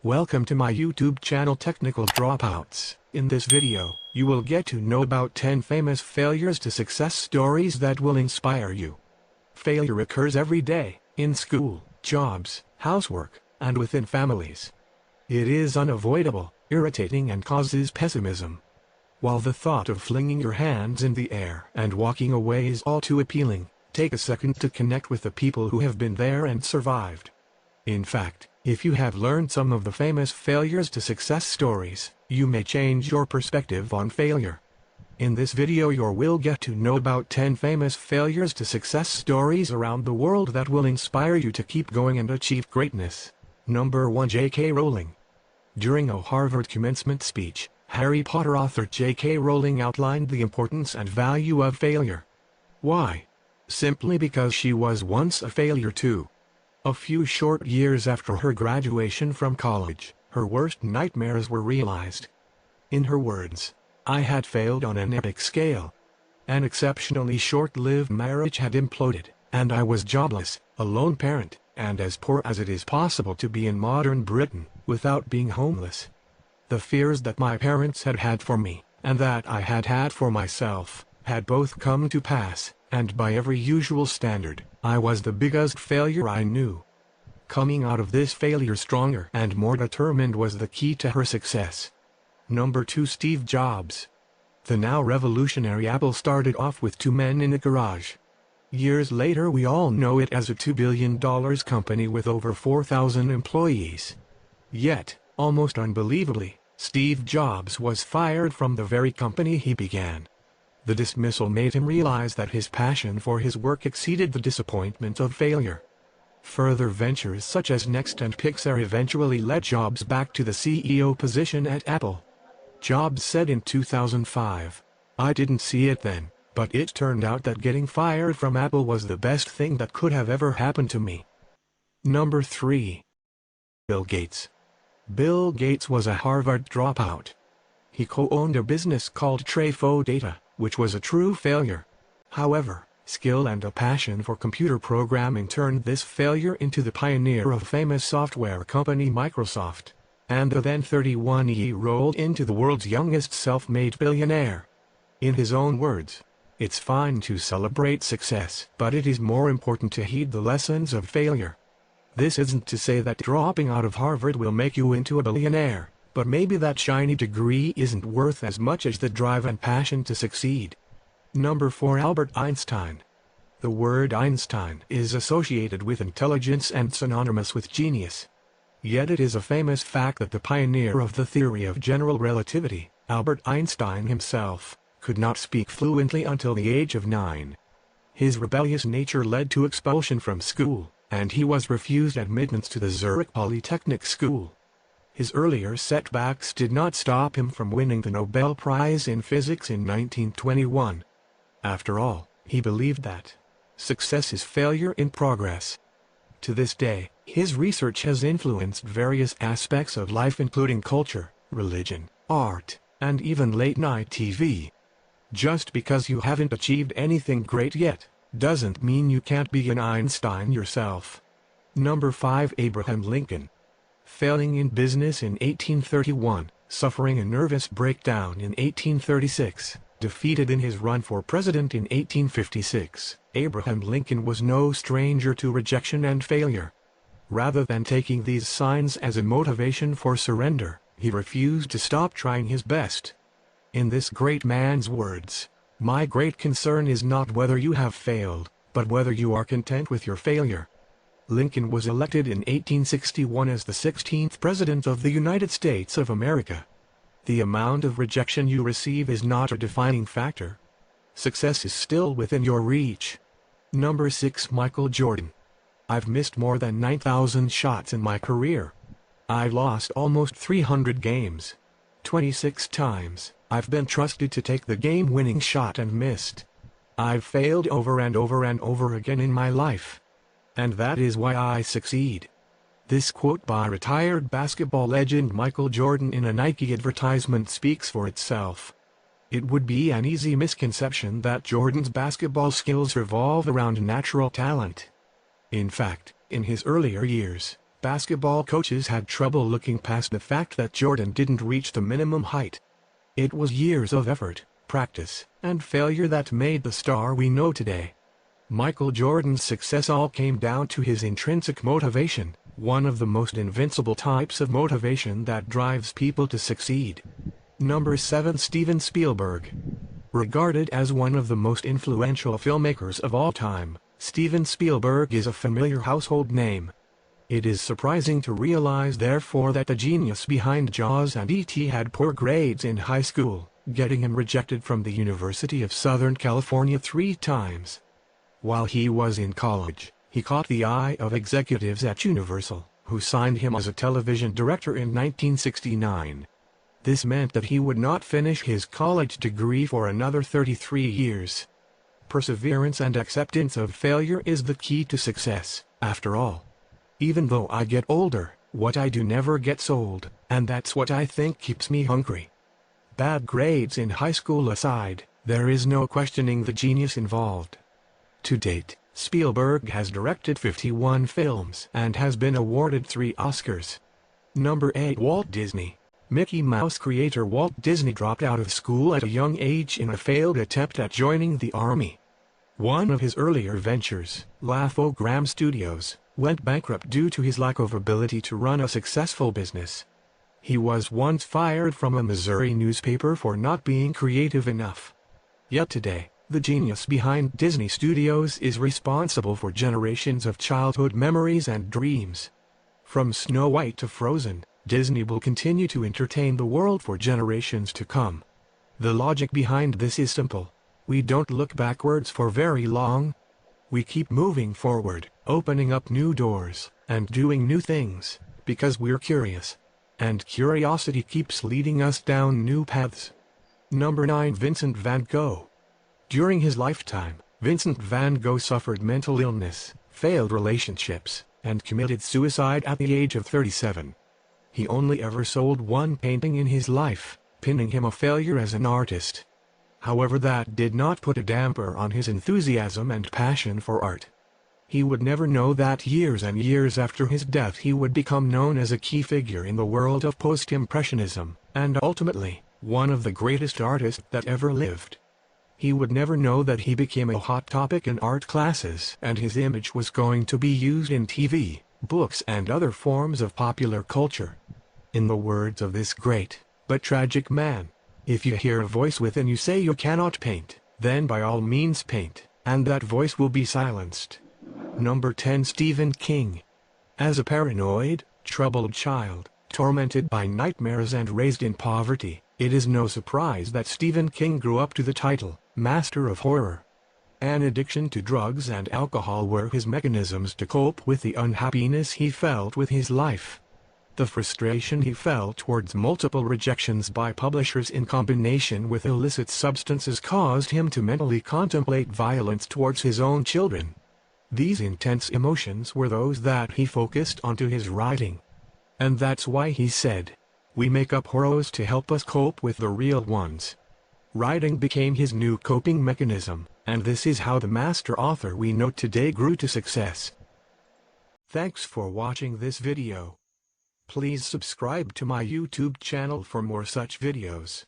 Welcome to my YouTube channel Technical Dropouts. In this video, you will get to know about 10 famous failures to success stories that will inspire you. Failure occurs every day, in school, jobs, housework, and within families. It is unavoidable, irritating, and causes pessimism. While the thought of flinging your hands in the air and walking away is all too appealing, take a second to connect with the people who have been there and survived. In fact, if you have learned some of the famous failures to success stories, you may change your perspective on failure. In this video you will get to know about 10 famous failures to success stories around the world that will inspire you to keep going and achieve greatness. Number 1. J.K. Rowling. During a Harvard commencement speech, Harry Potter author J.K. Rowling outlined the importance and value of failure. Why? Simply because she was once a failure too. A few short years after her graduation from college, her worst nightmares were realized. In her words, "I had failed on an epic scale. An exceptionally short-lived marriage had imploded, and I was jobless, a lone parent, and as poor as it is possible to be in modern Britain, without being homeless. The fears that my parents had had for me, and that I had had for myself, had both come to pass, and by every usual standard, I was the biggest failure I knew." Coming out of this failure stronger and more determined was the key to her success. Number 2. Steve Jobs. The now revolutionary Apple started off with two men in a garage. Years later we all know it as a $2 billion company with over 4,000 employees. Yet, almost unbelievably, Steve Jobs was fired from the very company he began. The dismissal made him realize that his passion for his work exceeded the disappointment of failure. Further ventures such as Next and Pixar eventually led Jobs back to the CEO position at Apple. Jobs said in 2005, "I didn't see it then, but it turned out that getting fired from Apple was the best thing that could have ever happened to me." Number 3. Bill Gates. Bill Gates was a Harvard dropout. He co-owned a business called Trafo Data, which was a true failure. However, skill and a passion for computer programming turned this failure into the pioneer of famous software company Microsoft, and the then 31-year-old into the world's youngest self-made billionaire. In his own words, "It's fine to celebrate success, but it is more important to heed the lessons of failure." This isn't to say that dropping out of Harvard will make you into a billionaire, but maybe that shiny degree isn't worth as much as the drive and passion to succeed. Number 4. Albert Einstein. The word Einstein is associated with intelligence and synonymous with genius. Yet it is a famous fact that the pioneer of the theory of general relativity, Albert Einstein himself, could not speak fluently until the age of 9. His rebellious nature led to expulsion from school, and he was refused admittance to the Zurich Polytechnic School. His earlier setbacks did not stop him from winning the Nobel Prize in Physics in 1921. After all, he believed that success is failure in progress. To this day, his research has influenced various aspects of life including culture, religion, art, and even late-night TV. Just because you haven't achieved anything great yet, doesn't mean you can't be an Einstein yourself. Number 5. Abraham Lincoln. Failing in business in 1831, suffering a nervous breakdown in 1836, defeated in his run for president in 1856, Abraham Lincoln was no stranger to rejection and failure. Rather than taking these signs as a motivation for surrender, he refused to stop trying his best. In this great man's words, "My great concern is not whether you have failed, but whether you are content with your failure." Lincoln was elected in 1861 as the 16th President of the United States of America. The amount of rejection you receive is not a defining factor. Success is still within your reach. Number 6. Michael Jordan. I've missed more than 9,000 shots in my career. I've lost almost 300 games. 26 times, I've been trusted to take the game-winning shot and missed. I've failed over and over and over again in my life. And that is why I succeed. This quote by retired basketball legend Michael Jordan in a Nike advertisement speaks for itself. It would be an easy misconception that Jordan's basketball skills revolve around natural talent. In fact, in his earlier years, Basketball coaches had trouble looking past the fact that Jordan didn't reach the minimum height. It was years of effort, practice, and failure that made the star we know today. Michael Jordan's success all came down to his intrinsic motivation, one of the most invincible types of motivation that drives people to succeed. Number 7. Steven Spielberg. Regarded as one of the most influential filmmakers of all time, Steven Spielberg is a familiar household name. It is surprising to realize therefore that the genius behind Jaws and E.T. had poor grades in high school, getting him rejected from the University of Southern California 3 times. While he was in college, he caught the eye of executives at Universal, who signed him as a television director in 1969. This meant that he would not finish his college degree for another 33 years. Perseverance and acceptance of failure is the key to success, after all. Even though I get older, what I do never gets old, and that's what I think keeps me hungry. Bad grades in high school aside, there is no questioning the genius involved. To date, Spielberg has directed 51 films and has been awarded 3 Oscars. Number 8. Walt Disney. Mickey Mouse creator Walt Disney dropped out of school at a young age in a failed attempt at joining the army. One of his earlier ventures, Overcame Studios, went bankrupt due to his lack of ability to run a successful business. He was once fired from a Missouri newspaper for not being creative enough. Yet today, the genius behind Disney Studios is responsible for generations of childhood memories and dreams. From Snow White to Frozen, Disney will continue to entertain the world for generations to come. The logic behind this is simple. We don't look backwards for very long. We keep moving forward, opening up new doors, and doing new things, because we're curious. And curiosity keeps leading us down new paths. Number 9. Vincent van Gogh. During his lifetime, Vincent van Gogh suffered mental illness, failed relationships, and committed suicide at the age of 37. He only ever sold 1 painting in his life, pinning him a failure as an artist. However, that did not put a damper on his enthusiasm and passion for art. He would never know that years and years after his death he would become known as a key figure in the world of post-impressionism, and ultimately, one of the greatest artists that ever lived. He would never know that he became a hot topic in art classes and his image was going to be used in TV, books and other forms of popular culture. In the words of this great, but tragic man, if you hear a voice within you say you cannot paint, then by all means paint, and that voice will be silenced. Number 10. Stephen King. As a paranoid, troubled child, tormented by nightmares and raised in poverty, it is no surprise that Stephen King grew up to the title, Master of Horror. An addiction to drugs and alcohol were his mechanisms to cope with the unhappiness he felt with his life. The frustration he felt towards multiple rejections by publishers in combination with illicit substances caused him to mentally contemplate violence towards his own children. These intense emotions were those that he focused onto his writing. And that's why he said, "We make up horrors to help us cope with the real ones." Writing became his new coping mechanism, and this is how the master author we know today grew to success. Thanks for watching this video. Please subscribe to my YouTube channel for more such videos.